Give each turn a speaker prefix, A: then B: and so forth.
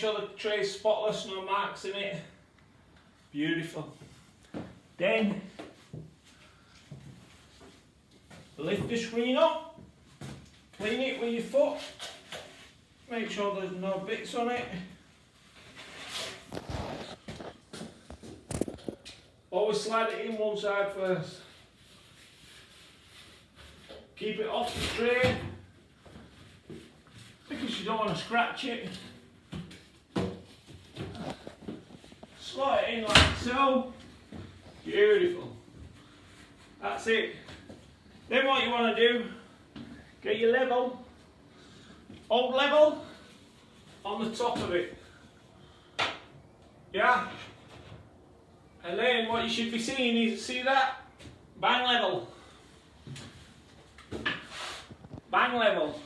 A: Make sure the tray's spotless, no marks in it. Beautiful. Then lift the screen up, clean it with your foot, make sure there's no bits on it. Always slide it in one side first. Keep it off the tray because you don't want to scratch it. Slot it in like so. Beautiful. That's it. Then what you want to do, get your level, hold level on the top of it. Yeah? And then what you should be seeing is, see that? Bang level. Bang level.